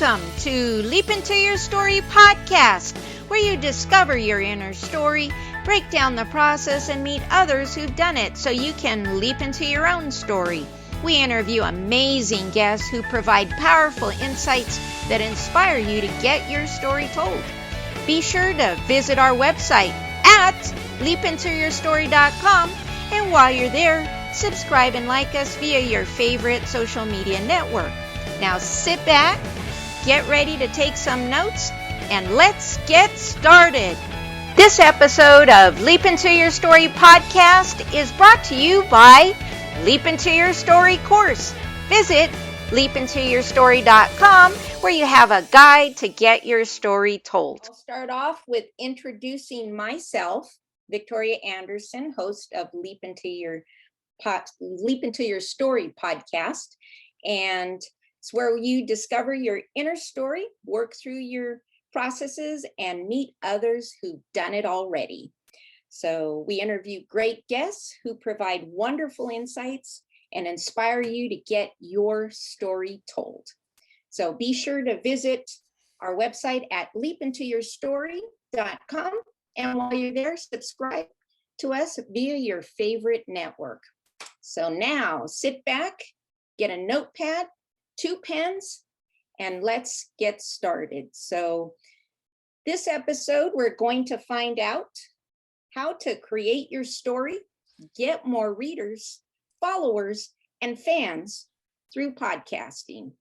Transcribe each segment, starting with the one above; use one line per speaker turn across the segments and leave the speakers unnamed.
Welcome to Leap Into Your Story podcast, where you discover your inner story, break down the process, and meet others who've done it so you can leap into your own story. We interview amazing guests who provide powerful insights that inspire you to get your story told. Be sure to visit our website at leapintoyourstory.com, and while you're there, subscribe and like us via your favorite social media network. Now sit back, get ready to take some notes, and let's get started. This episode of Leap Into Your Story podcast is brought to you by Leap Into Your Story course. Visit leapintoyourstory.com, where you have a guide to get your story told. I'll start off with introducing myself, Victoria Anderson, host of Leap Into Your Story podcast, and it's where you discover your inner story, work through your processes, and meet others who've done it already. So we interview great guests who provide wonderful insights and inspire you to get your story told. So be sure to visit our website at leapintoyourstory.com, and while you're there, subscribe to us via your favorite network. So now sit back, get a notepad, 2 pens, and let's get started. So this episode, we're going to find out how to create your story, get more readers, followers, and fans through podcasting.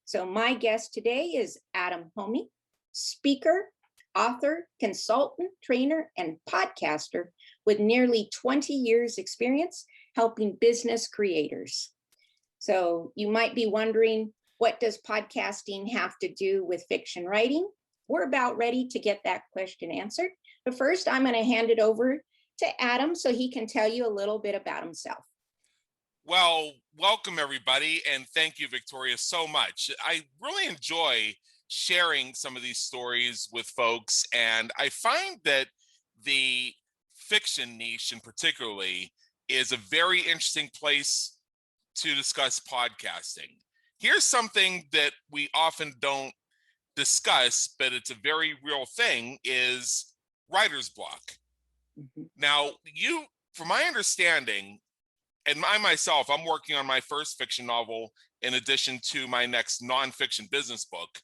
So my guest today is Adam Hommey, speaker, author, consultant, trainer, and podcaster with nearly 20 years experience helping business creators. So you might be wondering, what does podcasting have to do with fiction writing? We're about ready to get that question answered. But first, I'm going to hand it over to Adam so he can tell you a little bit about himself.
Well, welcome everybody, and thank you, Victoria, so much. I really enjoy sharing some of these stories with folks, and I find that the fiction niche in particularly is a very interesting place to discuss podcasting. Here's something that we often don't discuss, but it's a very real thing, is writer's block. Mm-hmm. Now, from my understanding, and I myself, I'm working on my first fiction novel in addition to my next nonfiction business book.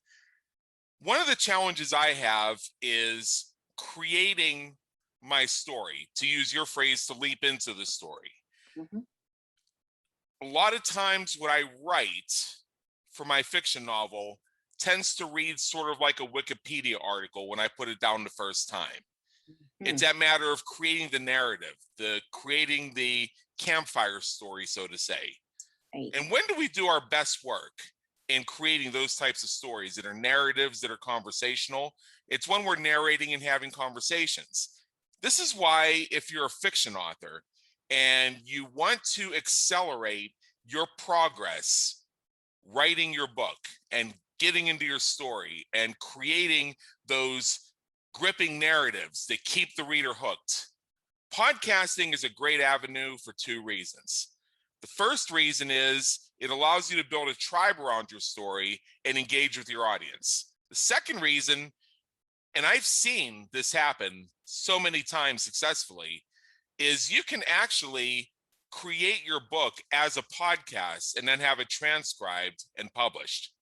One of the challenges I have is creating my story, to use your phrase, to leap into the story. Mm-hmm. A lot of times what I write for my fiction novel tends to read sort of like a Wikipedia article when I put it down the first time. Mm-hmm. It's that matter of creating the narrative, creating the campfire story, so to say. Right. And when do we do our best work in creating those types of stories that are narratives, that are conversational? It's when we're narrating and having conversations. This is why, if you're a fiction author and you want to accelerate your progress writing your book and getting into your story and creating those gripping narratives that keep the reader hooked, podcasting is a great avenue for 2 reasons. The first reason is it allows you to build a tribe around your story and engage with your audience. The second reason, and I've seen this happen so many times successfully, is you can actually create your book as a podcast and then have it transcribed and published.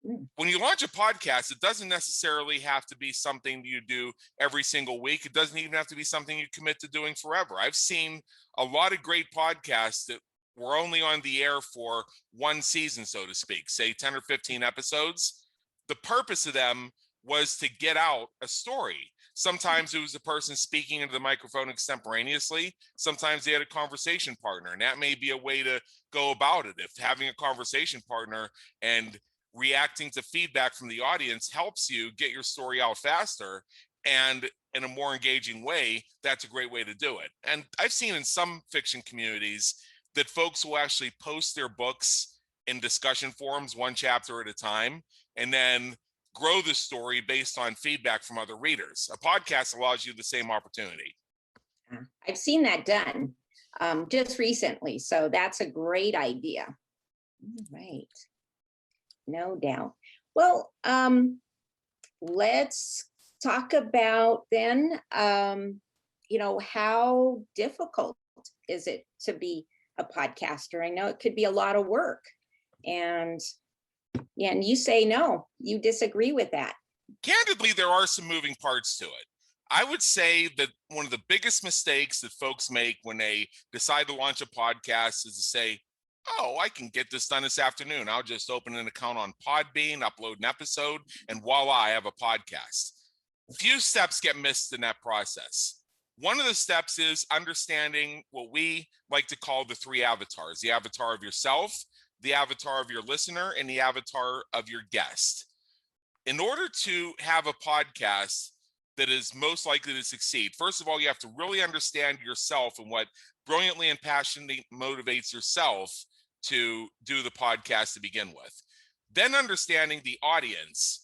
When you launch a podcast, it doesn't necessarily have to be something you do every single week. It doesn't even have to be something you commit to doing forever. I've seen a lot of great podcasts that were only on the air for 1 season, so to speak, say 10 or 15 episodes. The purpose of them was to get out a story. Sometimes it was a person speaking into the microphone extemporaneously. Sometimes they had a conversation partner, and that may be a way to go about it. If having a conversation partner and reacting to feedback from the audience helps you get your story out faster and in a more engaging way, that's a great way to do it. And I've seen in some fiction communities that folks will actually post their books in discussion forums, 1 chapter at a time, and then grow the story based on feedback from other readers. A podcast allows you the same opportunity.
I've seen that done just recently, so that's a great idea. Right. No doubt. Well, let's talk about then, how difficult is it to be a podcaster? I know it could be a lot of work. And yeah, and you say no, you disagree with that.
Candidly, there are some moving parts to it. I would say that one of the biggest mistakes that folks make when they decide to launch a podcast is to say, oh, I can get this done this afternoon. I'll just open an account on Podbean, upload an episode, and voila, I have a podcast. Few steps get missed in that process. One of the steps is understanding what we like to call the three avatars: the avatar of yourself, the avatar of your listener, and the avatar of your guest. In order to have a podcast that is most likely to succeed, first of all, you have to really understand yourself and what brilliantly and passionately motivates yourself to do the podcast to begin with. Then understanding the audience.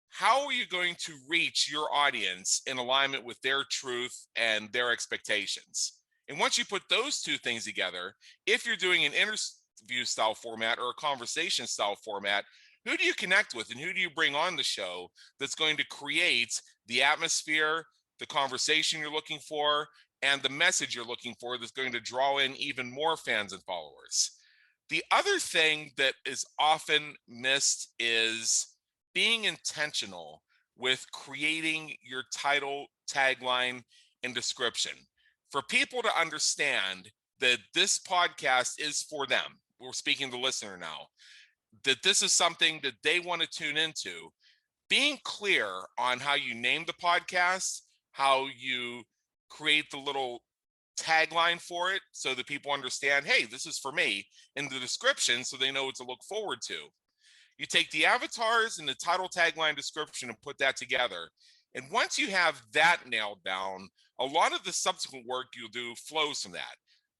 How are you going to reach your audience in alignment with their truth and their expectations? And once you put those two things together, if you're doing an interview style format or a conversation style format, who do you connect with and who do you bring on the show that's going to create the atmosphere, the conversation you're looking for, and the message you're looking for that's going to draw in even more fans and followers? The other thing that is often missed is being intentional with creating your title, tagline, and description. For people to understand that this podcast is for them, we're speaking to the listener now, that this is something that they want to tune into, being clear on how you name the podcast, how you create the little tagline for it so that people understand, hey, this is for me, in the description so they know what to look forward to. You take the avatars and the title, tagline, description and put that together. And once you have that nailed down, a lot of the subsequent work you'll do flows from that.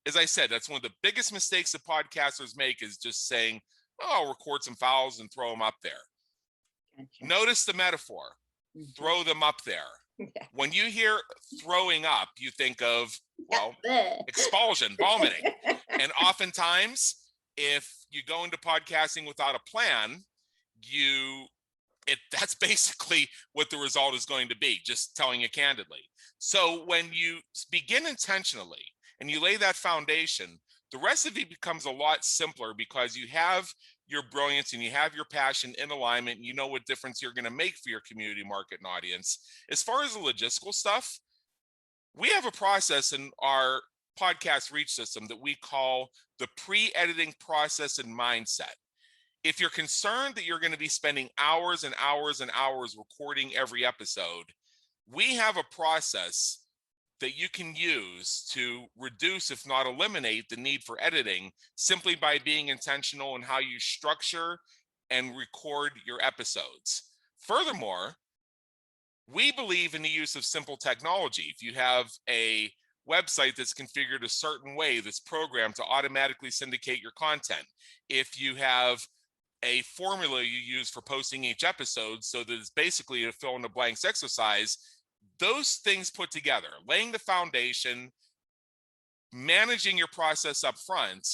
As I said, that's one of the biggest mistakes that podcasters make, is just saying, oh, I'll record some files and throw them up there.
Gotcha.
Notice the metaphor. Throw them up there.
Yeah.
When you hear throwing up, you think of, well, expulsion, vomiting. And oftentimes, if you go into podcasting without a plan, that's basically what the result is going to be, just telling you candidly. So when you begin intentionally and you lay that foundation, the rest of it becomes a lot simpler because you have your brilliance and you have your passion in alignment, and you know what difference you're going to make for your community, market, and audience. As far as the logistical stuff, we have a process in our podcast reach system that we call the pre-editing process and mindset. If you're concerned that you're going to be spending hours and hours and hours recording every episode, we have a process that you can use to reduce, if not eliminate, the need for editing simply by being intentional in how you structure and record your episodes. Furthermore, we believe in the use of simple technology. If you have a website that's configured a certain way, that's programmed to automatically syndicate your content, if you have a formula you use for posting each episode so that it's basically a fill in the blanks exercise, those things put together, laying the foundation, managing your process up front,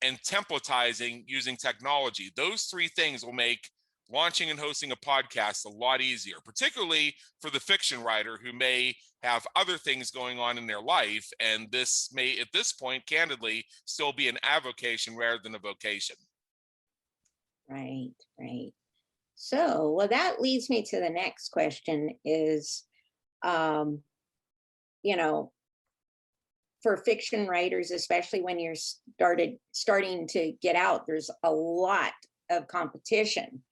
and templatizing using technology, those three things will make launching and hosting a podcast a lot easier, particularly for the fiction writer who may have other things going on in their life. And this may, at this point, candidly, still be an avocation rather than a vocation.
Right, right. So, well, that leads me to the next question is, for fiction writers, especially when you're starting to get out, there's a lot of competition.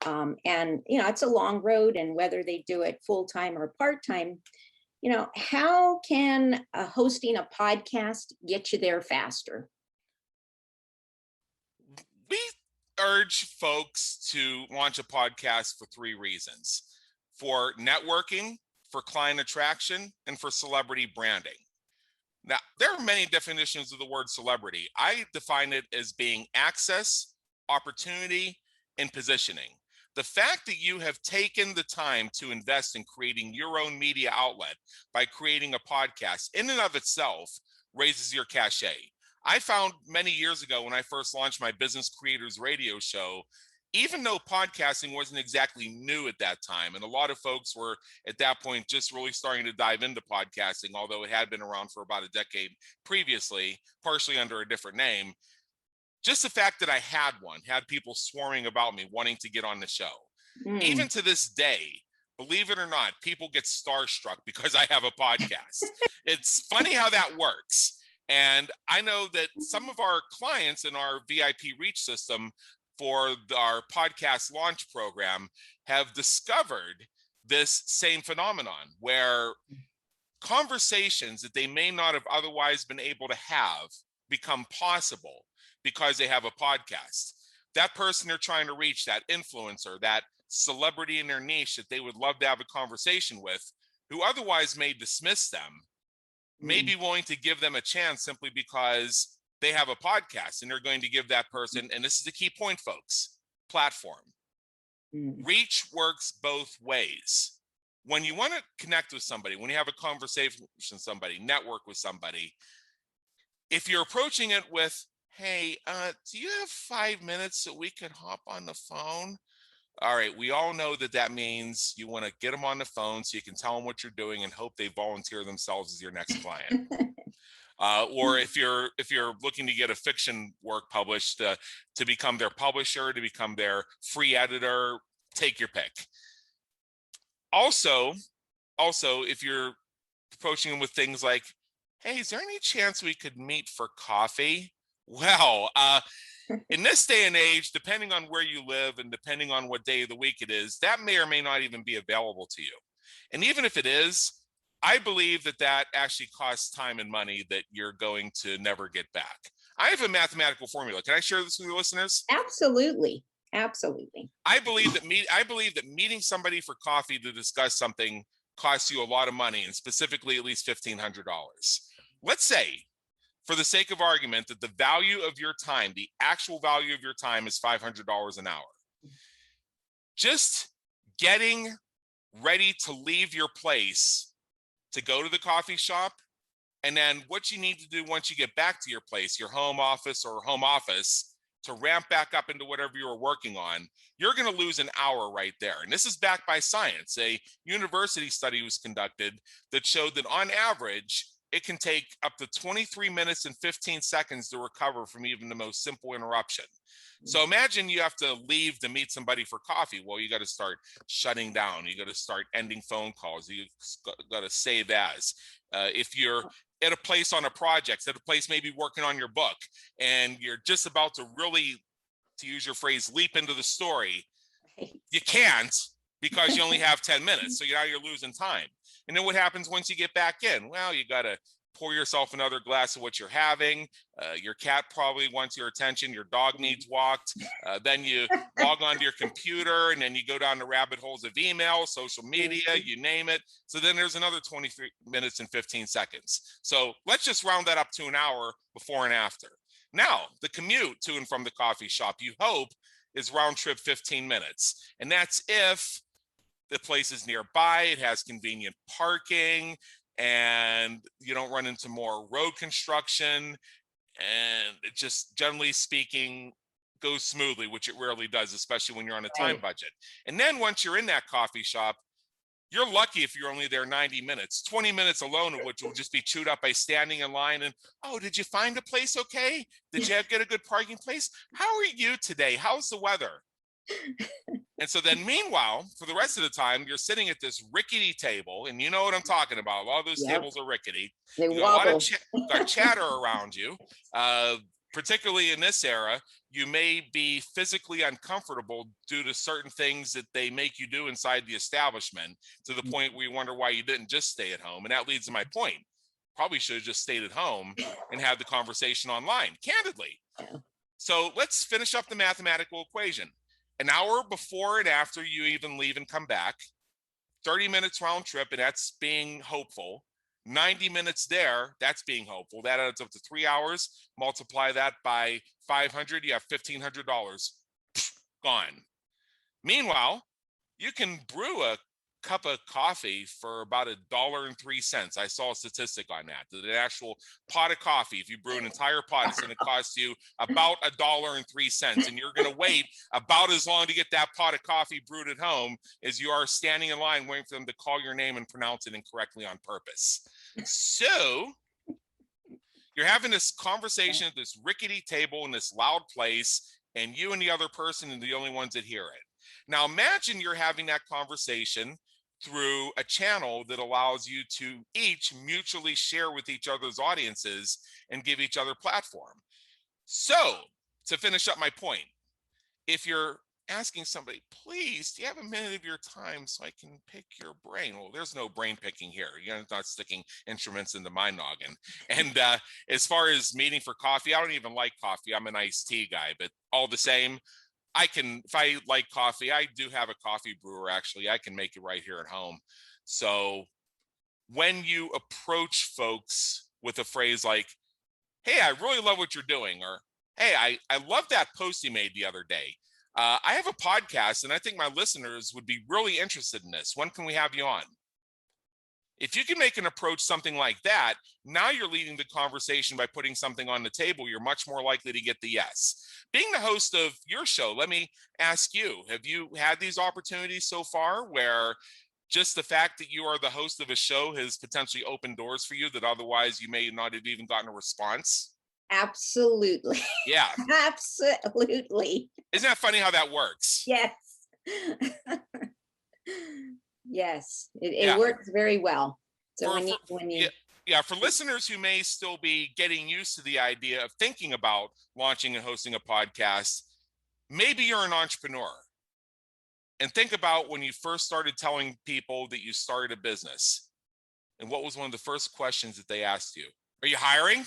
And, it's a long road, and whether they do it full-time or part-time, how can hosting a podcast get you there faster?
We urge folks to launch a podcast for three reasons: for networking, for client attraction, and for celebrity branding. Now, there are many definitions of the word celebrity. I define it as being access, opportunity, and positioning. The fact that you have taken the time to invest in creating your own media outlet by creating a podcast in and of itself raises your cachet. I found many years ago when I first launched my Business Creators Radio show, even though podcasting wasn't exactly new at that time, and a lot of folks were at that point just really starting to dive into podcasting, although it had been around for about a decade previously, partially under a different name, just the fact that I had people swarming about me wanting to get on the show. Even to this day, believe it or not, people get starstruck because I have a podcast. It's funny how that works. And I know that some of our clients in our VIP Reach system for our podcast launch program have discovered this same phenomenon where conversations that they may not have otherwise been able to have become possible because they have a podcast. That person they're trying to reach, that influencer, that celebrity in their niche that they would love to have a conversation with, who otherwise may dismiss them, may be willing to give them a chance simply because they have a podcast, and they're going to give that person, and this is the key point, folks, platform. Reach works both ways. When you want to connect with somebody, when you have a conversation with somebody, network with somebody, if you're approaching it with, hey, do you have 5 minutes so we could hop on the phone? All right, we all know that that means you want to get them on the phone so you can tell them what you're doing and hope they volunteer themselves as your next client. Or if you're looking to get a fiction work published, to become their publisher, to become their free editor, take your pick. Also, if you're approaching them with things like, hey, is there any chance we could meet for coffee? Well, in this day and age, depending on where you live and depending on what day of the week it is, that may or may not even be available to you. And even if it is, I believe that that actually costs time and money that you're going to never get back. I have a mathematical formula. Can I share this with your listeners?
Absolutely. Absolutely.
I believe that meeting somebody for coffee to discuss something costs you a lot of money, and specifically at least $1,500. Let's say, for the sake of argument, that the value of your time, the actual value of your time, is $500 an hour. Just getting ready to leave your place to go to the coffee shop, and then what you need to do once you get back to your place, your home office or home office, to ramp back up into whatever you were working on, you're going to lose an hour right there. And this is backed by science. A university study was conducted that showed that on average, it can take up to 23 minutes and 15 seconds to recover from even the most simple interruption. So imagine you have to leave to meet somebody for coffee. Well, you got to start shutting down. You got to start ending phone calls. You got to save as. If you're at a place on a project, at a place maybe working on your book, and you're just about to really, to use your phrase, leap into the story, you can't because you only have 10 minutes. So now you're losing time. And then what happens once you get back in? Well, you got to pour yourself another glass of what you're having. Your cat probably wants your attention. Your dog needs walked. Then you log onto your computer, and then you go down the rabbit holes of email, social media, you name it. So then there's another 23 minutes and 15 seconds. So let's just round that up to an hour before and after. Now, the commute to and from the coffee shop, you hope, is round trip 15 minutes. And that's if the place is nearby, it has convenient parking, and you don't run into more road construction, and it just, generally speaking, goes smoothly, which it rarely does, especially when you're on a time budget. And then once you're in that coffee shop, you're lucky if you're only there 90 minutes, 20 minutes alone of which will just be chewed up by standing in line and, oh, did you find a place okay? Did you get a good parking place? How are you today? How's the weather? And so then meanwhile, for the rest of the time, you're sitting at this rickety table, and you know what I'm talking about. A lot of those tables are rickety.
They
you
wobble.
got a lot of chatter around you. Particularly in this era, you may be physically uncomfortable due to certain things that they make you do inside the establishment, to the point where you wonder why you didn't just stay at home. And that leads to my point. Probably should have just stayed at home and had the conversation online, candidly. So let's finish up the mathematical equation. An hour before and after you even leave and come back, 30 minutes round trip, and that's being hopeful. 90 minutes there, that's being hopeful. That adds up to 3 hours. Multiply that by 500, you have $1,500 gone. Meanwhile, you can brew a cup of coffee for about $1.03. I saw a statistic on that. That an actual pot of coffee, if you brew an entire pot, it's going to cost you about $1.03. And you're going to wait about as long to get that pot of coffee brewed at home as you are standing in line waiting for them to call your name and pronounce it incorrectly on purpose. So you're having this conversation at this rickety table in this loud place, and you and the other person are the only ones that hear it. Now imagine you're having that conversation through a channel that allows you to each mutually share with each other's audiences and give each other platform. So to finish up my point, if you're asking somebody, please, do you have a minute of your time so I can pick your brain? Well, there's no brain picking here. You're not sticking instruments into my noggin. And as far as meeting for coffee, I don't even like coffee. I'm an iced tea guy, but all the same, I can, if I like coffee, I do have a coffee brewer, actually. I can make it right here at home. So when you approach folks with a phrase like, hey, I really love what you're doing, or hey, I love that post you made the other day. I have a podcast and I think my listeners would be really interested in this. When can we have you on? If you can make an approach something like that, now you're leading the conversation by putting something on the table. You're much more likely to get the yes. Being the host of your show, let me ask you, have you had these opportunities so far where just the fact that you are the host of a show has potentially opened doors for you that otherwise you may not have even gotten a response?
Absolutely.
Yeah.
Absolutely.
Isn't that funny how that works?
Yes. Yes, it
Yeah.
works very well. So
For listeners who may still be getting used to the idea of thinking about launching and hosting a podcast, maybe you're an entrepreneur. And think about when you first started telling people that you started a business. And what was one of the first questions that they asked you? Are you hiring?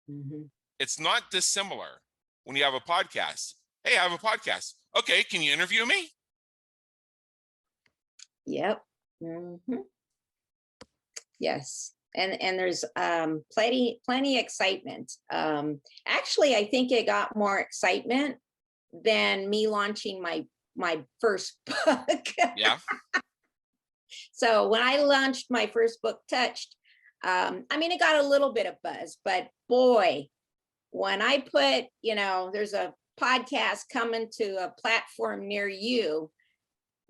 Mm-hmm.
It's not dissimilar when you have a podcast. Hey, I have a podcast. Okay, can you interview me?
Yep. Mm-hmm. Yes. And there's plenty excitement. Actually, I think it got more excitement than me launching my first book.
Yeah.
So when I launched my first book, Touched, it got a little bit of buzz, but boy, when I put, there's a podcast coming to a platform near you,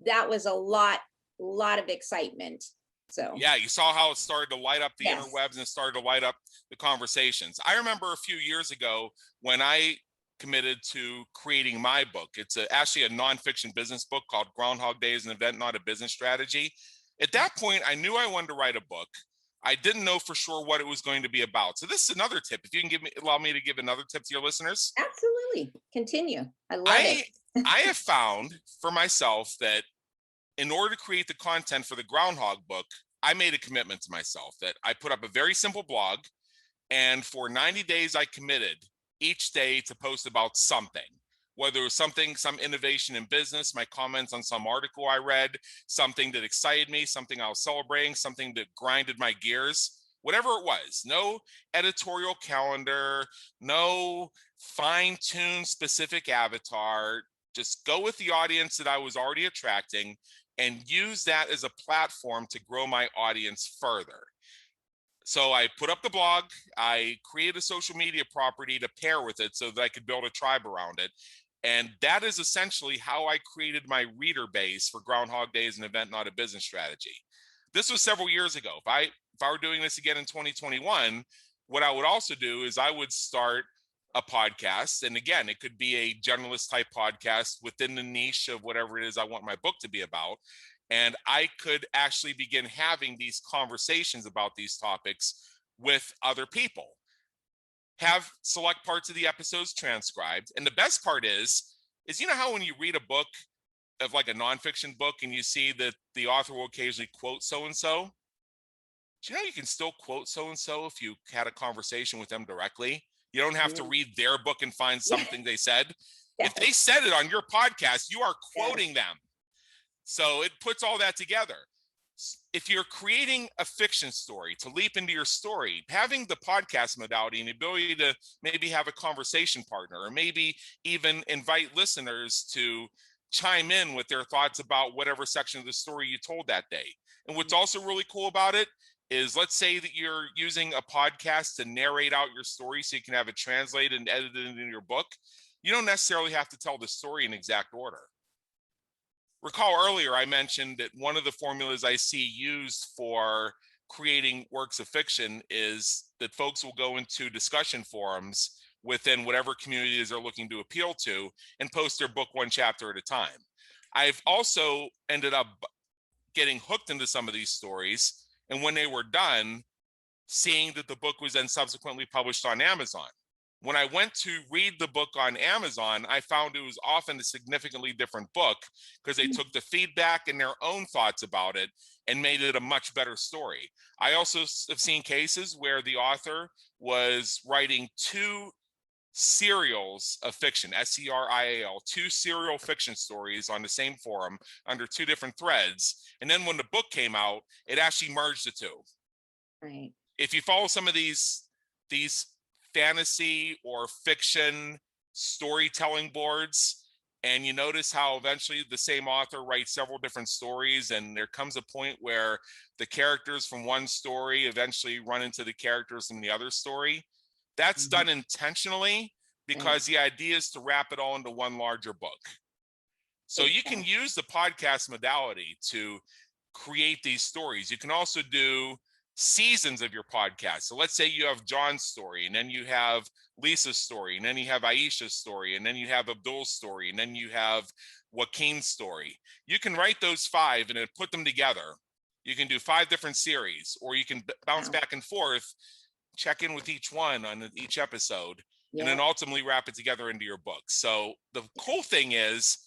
that was a lot of excitement. So
yeah, you saw how it started to light up the
yes.
interwebs and started to light up the conversations. I remember a few years ago when I committed to creating my book. It's actually a nonfiction business book called Groundhog Day is an Event, Not a Business Strategy. At that point, I knew I wanted to write a book. I didn't know for sure what it was going to be about. So this is another tip. If you can allow me to give another tip to your listeners.
Absolutely. Continue. I love it.
I have found for myself that in order to create the content for the Groundhog book, I made a commitment to myself that I put up a very simple blog, and for 90 days I committed each day to post about something, whether it was some innovation in business, my comments on some article I read, something that excited me, something I was celebrating, something that grinded my gears, whatever it was. No editorial calendar, no fine-tuned specific avatar, just go with the audience that I was already attracting and use that as a platform to grow my audience further. So I put up the blog, I created a social media property to pair with it so that I could build a tribe around it. And that is essentially how I created my reader base for Groundhog Day is an Event, Not a Business Strategy. This was several years ago. If I were doing this again in 2021, what I would also do is I would start a podcast. And again, it could be a generalist type podcast within the niche of whatever it is I want my book to be about. And I could actually begin having these conversations about these topics with other people. Have select parts of the episodes transcribed. And the best part is how when you read a book of like a nonfiction book and you see that the author will occasionally quote so-and-so? Do you know you can still quote so-and-so if you had a conversation with them directly? You don't have to read their book and find something they said. If they said it on your podcast, you are quoting them. So it puts all that together. If you're creating a fiction story to leap into your story, having the podcast modality and the ability to maybe have a conversation partner or maybe even invite listeners to chime in with their thoughts about whatever section of the story you told that day. And what's also really cool about it is, let's say that you're using a podcast to narrate out your story so you can have it translated and edited into your book. You don't necessarily have to tell the story in exact order. Recall earlier I mentioned that one of the formulas I see used for creating works of fiction is that folks will go into discussion forums within whatever communities they're looking to appeal to and post their book one chapter at a time. I've also ended up getting hooked into some of these stories, and when they were done, seeing that the book was then subsequently published on Amazon. When I went to read the book on Amazon, I found it was often a significantly different book because they took the feedback and their own thoughts about it and made it a much better story. I also have seen cases where the author was writing two serials of fiction, SERIAL, two serial fiction stories on the same forum under two different threads. And then when the book came out, it actually merged the two.
Right.
If you follow some of these fantasy or fiction storytelling boards, and you notice how eventually the same author writes several different stories, and there comes a point where the characters from one story eventually run into the characters from the other story, that's done intentionally because the idea is to wrap it all into one larger book. So you can use the podcast modality to create these stories. You can also do seasons of your podcast. So let's say you have John's story, and then you have Lisa's story, and then you have Aisha's story, and then you have Abdul's story, and then you have Joaquin's story. You can write those five and then put them together. You can do 5 different series, or you can bounce back and forth, check in with each one on each episode, and then ultimately wrap it together into your book. So the cool thing is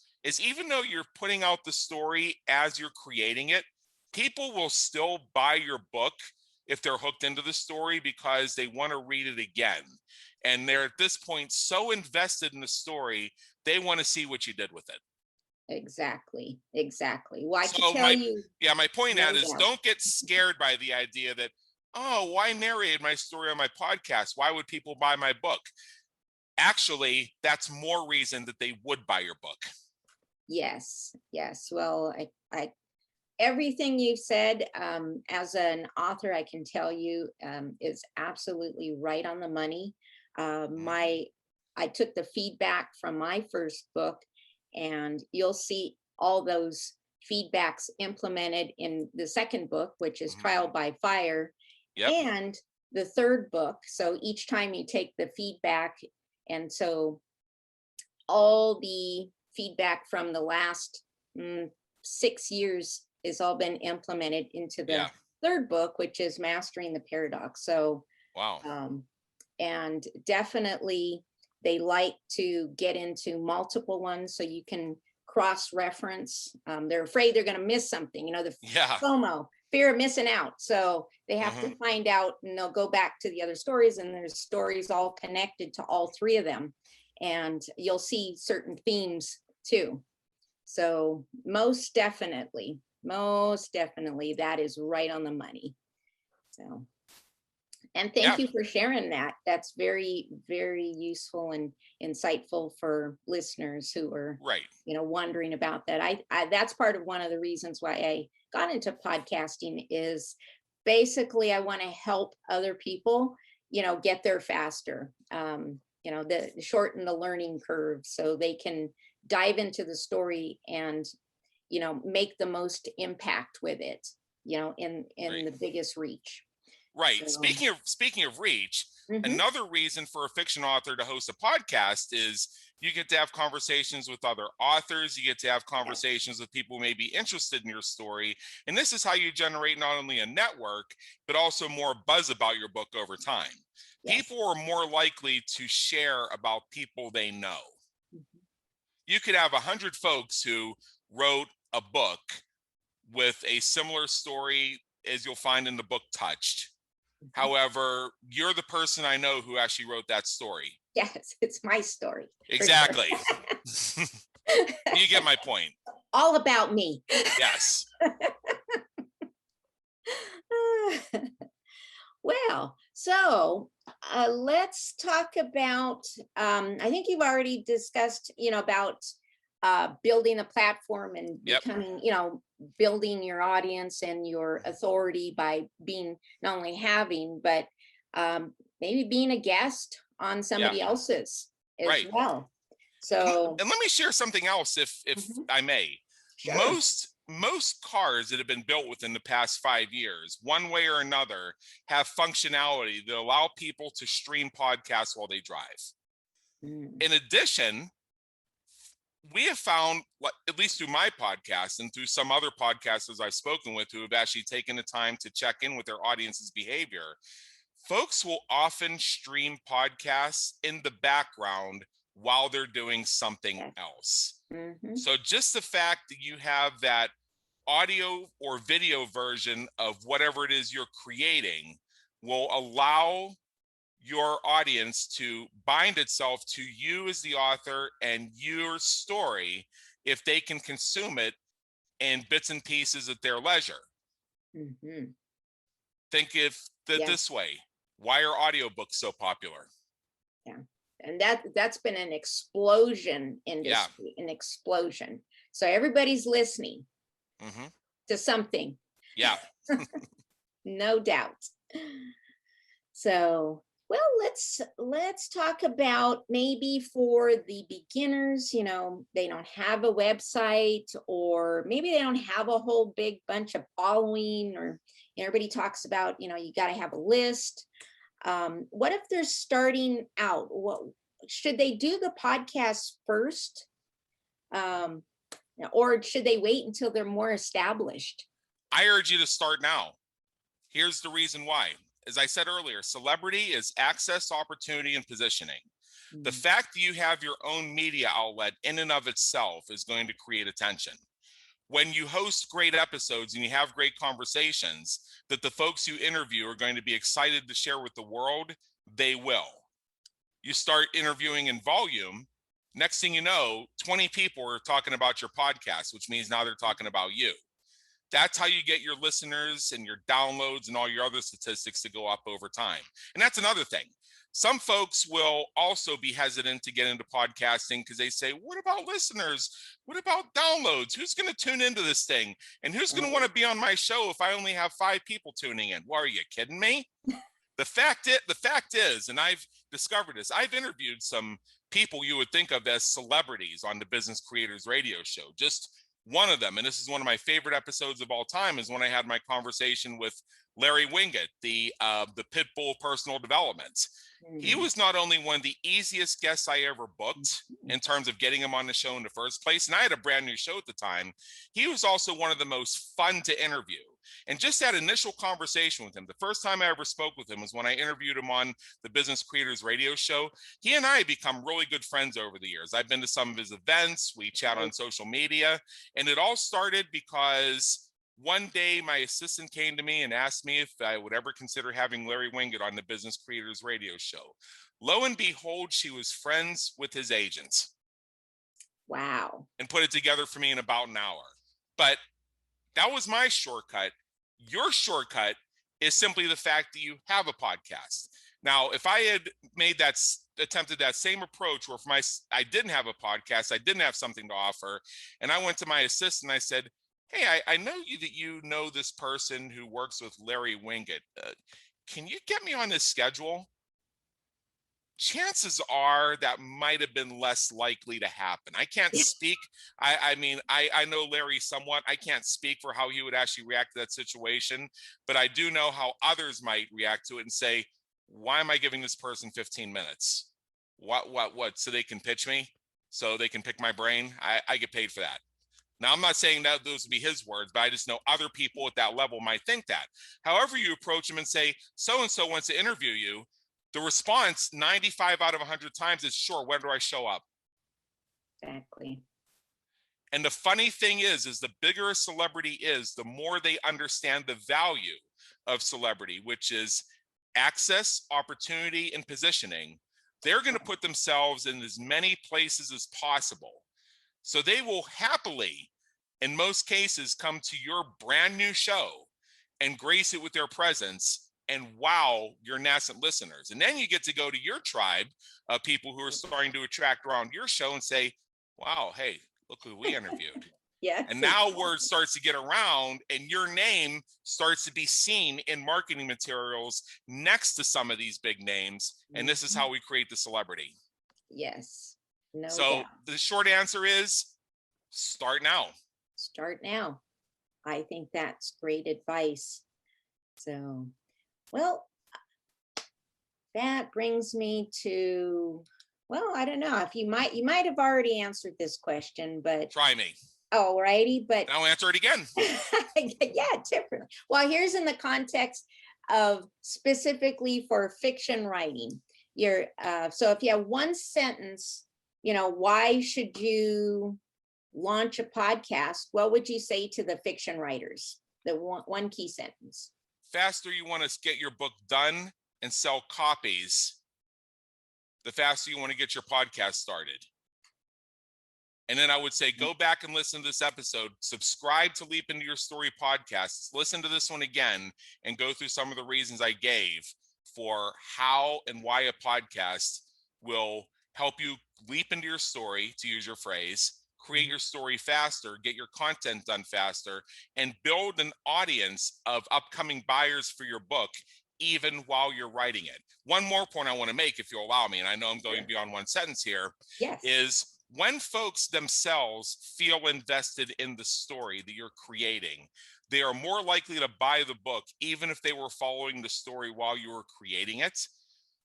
even though you're putting out the story as you're creating it, people will still buy your book if they're hooked into the story because they want to read it again. And they're at this point so invested in the story, they want to see what you did with it.
Exactly. Well, I can
So
tell you.
my point
No
out is
doubt.
don't get scared by the idea that, oh, why narrate my story on my podcast? Why would people buy my book? Actually, that's more reason that they would buy your book.
Yes. Well, I everything you've said, as an author, I can tell you, is absolutely right on the money. I took the feedback from my first book, and you'll see all those feedbacks implemented in the second book, which is Trial by Fire, and the third book. So each time you take the feedback, and so all the feedback from the last 6 years has all been implemented into the third book, which is Mastering the Paradox. So, and definitely they like to get into multiple ones so you can cross-reference. They're afraid they're going to miss something, the FOMO, fear of missing out. So they have to find out, and they'll go back to the other stories, and there's stories all connected to all 3 of them. And you'll see certain themes too. So most definitely, that is right on the money. So, and thank you for sharing that. That's very, very useful and insightful for listeners who are, wondering about that. I that's part of one of the reasons why I got into podcasting is basically I want to help other people, get there faster. Shorten the learning curve so they can dive into the story and, make the most impact with it, in the biggest reach.
Right. So, speaking of reach, another reason for a fiction author to host a podcast is you get to have conversations with other authors. You get to have conversations with people who may be interested in your story. And this is how you generate not only a network, but also more buzz about your book over time. People are more likely to share about people they know. You could have 100 folks who wrote a book with a similar story as you'll find in the book Touched. However, you're the person I know who actually wrote that story.
Yes, it's my story.
Exactly. Sure. You get my point.
All about me.
Yes.
Well, so let's talk about, I think you've already discussed, about building a platform and
Yep.
becoming, building your audience and your authority by being not only having, but maybe being a guest on
Yeah.
somebody else's as
Right.
well.
And,
So,
and let me share something else, if
mhm,
I may.
sure.
Most cars that have been built within the past 5 years, one way or another, have functionality that allow people to stream podcasts while they drive.
Mm,
In addition, we have found, at least through my podcast and through some other podcasters I've spoken with who have actually taken the time to check in with their audience's behavior, folks will often stream podcasts in the background while they're doing something
yes.
else.
Mhm.
So just the fact that you have that audio or video version of whatever it is you're creating will allow your audience to bind itself to you as the author and your story if they can consume it in bits and pieces at their leisure.
Mhm.
Think of it
Yeah,
this way. Why are audiobooks so popular?
yeah. And that's been an explosion
Yeah.
industry, an explosion. So everybody's listening
Hmm.
to something,
Yeah.
no doubt. So, well, let's talk about maybe for the beginners, they don't have a website, or maybe they don't have a whole big bunch of following, or everybody talks about, you got to have a list. What if they're starting out? What should they do the podcast first? Um, or should they wait until they're more established?
I urge you to start now. Here's the reason why. As I said earlier, celebrity is access, opportunity, and positioning. The
Mm,
fact that you have your own media outlet in and of itself is going to create attention. When you host great episodes and you have great conversations that the folks you interview are going to be excited to share with the world, they will. You start interviewing in volume, next thing you know, 20 people are talking about your podcast, which means now they're talking about you. That's how you get your listeners and your downloads and all your other statistics to go up over time. And that's another thing. Some folks will also be hesitant to get into podcasting because they say, what about listeners? What about downloads? Who's going to tune into this thing? And who's going to want to be on my show if I only have 5 people tuning in? Well, are you kidding me? The fact is, and I've discovered this, I've interviewed some people you would think of as celebrities on the Business Creators Radio Show. Just one of them, and this is one of my favorite episodes of all time, is when I had my conversation with Larry Winget, the Pitbull Personal Development. He
mm,
was not only one of the easiest guests I ever booked
mm,
in terms of getting him on the show in the first place, and I had a brand new show at the time. He was also one of the most fun to interview. And just that initial conversation with him, the first time I ever spoke with him was when I interviewed him on the Business Creators Radio Show. He and I have become really good friends over the years. I've been to some of his events, we chat on social media, and it all started because one day my assistant came to me and asked me if I would ever consider having Larry Winget on the Business Creators Radio Show. Lo and behold, she was friends with his agent
wow.
and put it together for me in about an hour. But that was my shortcut. Your shortcut is simply the fact that you have a podcast. Now, if I had attempted that same approach where I didn't have a podcast, I didn't have something to offer, and I went to my assistant and I said, hey, I know that you know this person who works with Larry Winget. Can you get me on his schedule? Chances are that might have been less likely to happen. I can't speak. I mean, I know Larry somewhat. I can't speak for how he would actually react to that situation, but I do know how others might react to it and say, why am I giving this person 15 minutes? What? So they can pitch me? So they can pick my brain? I get paid for that. Now, I'm not saying that those would be his words, but I just know other people at that level might think that. However, you approach them and say, so-and-so wants to interview you, the response 95 out of 100 times is, sure, when do I show up?
Exactly.
And the funny thing is the bigger a celebrity is, the more they understand the value of celebrity, which is access, opportunity, and positioning. They're going to put themselves in as many places as possible. So they will happily, in most cases, come to your brand new show and grace it with their presence and wow your nascent listeners. And then you get to go to your tribe of people who are starting to attract around your show and say, wow, hey, look who we interviewed.
Yes.
And now word starts to get around and your name starts to be seen in marketing materials next to some of these big names. And this is how we create the celebrity.
Yes, no
So
doubt.
the short answer is start now.
Start now. I think that's great advice. So, well, that brings me to, well, I don't know if you might have already answered this question, but
Try me.
all righty, but
And I'll answer it again.
yeah, differently. Well, here's in the context of specifically for fiction writing. So if you have one sentence, why should you launch a podcast? What would you say to the fiction writers? The one key sentence.
Faster you want to get your book done and sell copies, the faster you want to get your podcast started. And then I would say, go back and listen to this episode, subscribe to Leap Into Your Story podcasts, listen to this one again, and go through some of the reasons I gave for how and why a podcast will help you leap into your story, to use your phrase, create your story faster, get your content done faster, and build an audience of upcoming buyers for your book, even while you're writing it. One more point I want to make, if you'll allow me, and I know I'm going beyond one sentence here,
Yes.
is when folks themselves feel invested in the story that you're creating, they are more likely to buy the book, even if they were following the story while you were creating it.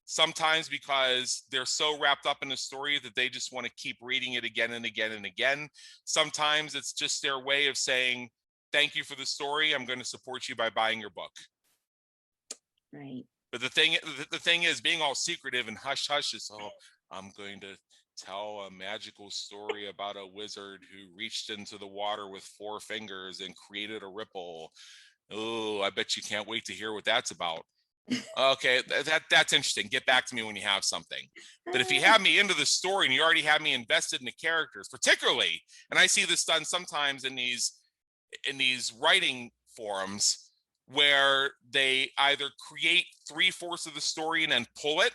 Sometimes because they're so wrapped up in the story that they just want to keep reading it again and again and again. Sometimes it's just their way of saying, thank you for the story. I'm going to support you by buying your book.
Right.
But the thing is, being all secretive and hush hush is, oh, I'm going to tell a magical story about a wizard who reached into the water with 4 fingers and created a ripple. Oh, I bet you can't wait to hear what that's about. Okay, that's interesting. Get back to me when you have something. But if you have me into the story and you already have me invested in the characters, particularly, and I see this done sometimes in these writing forums where they either create 3/4 of the story and then pull it,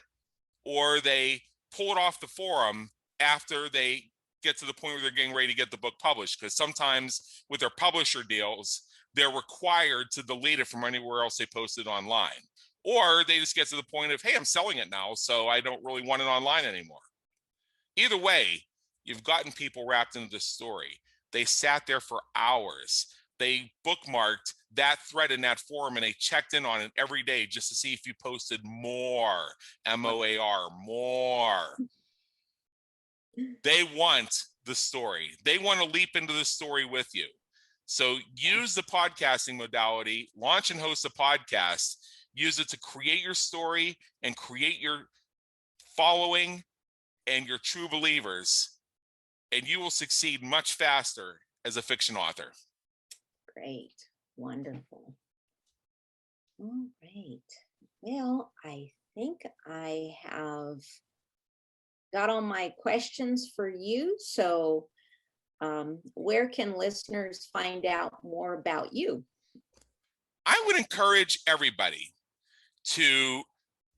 or they pull it off the forum after they get to the point where they're getting ready to get the book published. Because sometimes with their publisher deals, they're required to delete it from anywhere else they posted online. Or they just get to the point of, hey, I'm selling it now, so I don't really want it online anymore. Either way, you've gotten people wrapped into this story. They sat there for hours. They bookmarked that thread in that forum and they checked in on it every day just to see if you posted more, MOAR, more. They want the story. They want to leap into the story with you. So use the podcasting modality, launch and host a podcast, use it to create your story and create your following and your true believers, and you will succeed much faster as a fiction author.
Great. Wonderful. All right. Well, I think I have got all my questions for you. So where can listeners find out more about you?
I would encourage everybody to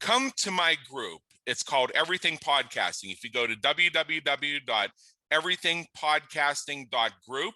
come to my group. It's called Everything Podcasting. If you go to www.everythingpodcasting.group,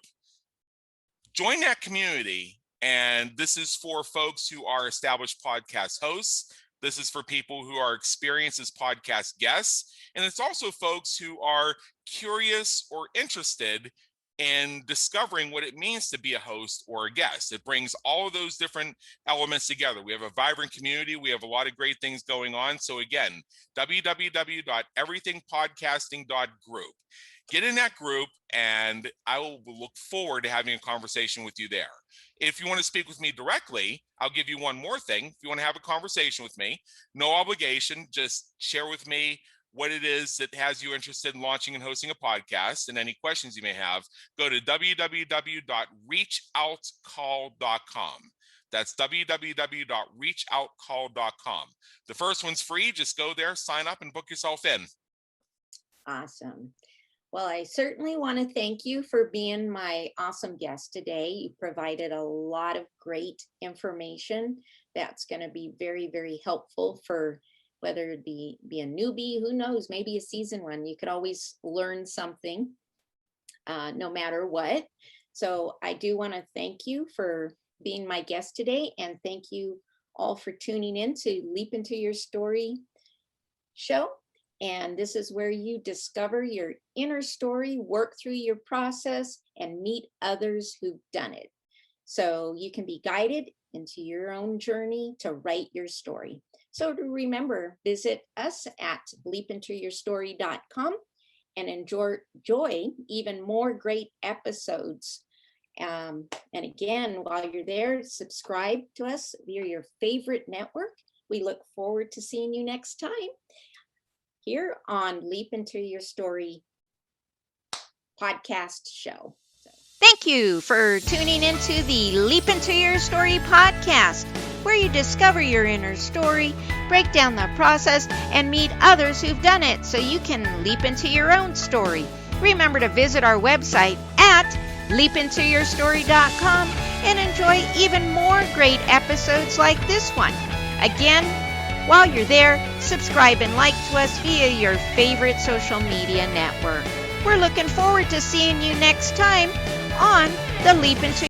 join that community. And this is for folks who are established podcast hosts. This is for people who are experienced as podcast guests. And it's also folks who are curious or interested in discovering what it means to be a host or a guest. It brings all of those different elements together. We have a vibrant community. We have a lot of great things going on. So again, www.everythingpodcasting.group. Get in that group and I will look forward to having a conversation with you there. If you want to speak with me directly, I'll give you one more thing. If you want to have a conversation with me, no obligation, just share with me what it is that has you interested in launching and hosting a podcast, and any questions you may have, go to www.reachoutcall.com. That's www.reachoutcall.com. The first one's free. Just go there, sign up, and book yourself in.
Awesome. Well, I certainly want to thank you for being my awesome guest today. You provided a lot of great information that's going to be very, very helpful for whether it be a newbie, who knows, maybe a seasoned one. You could always learn something. no matter what. So I do want to thank you for being my guest today, and thank you all for tuning in to Leap Into Your Story show. And this is where you discover your inner story, work through your process, and meet others who've done it. So you can be guided into your own journey to write your story. So to remember, visit us at leapintoyourstory.com and enjoy even more great episodes. And again, while you're there, subscribe to us via your favorite network. We look forward to seeing you next time here on Leap Into Your Story podcast show.
Thank you for tuning into the Leap Into Your Story podcast, where you discover your inner story, break down the process, and meet others who've done it so you can leap into your own story. Remember to visit our website at leapintoyourstory.com and enjoy even more great episodes like this one. Again, while you're there, subscribe and like to us via your favorite social media network. We're looking forward to seeing you next time on the Leap Into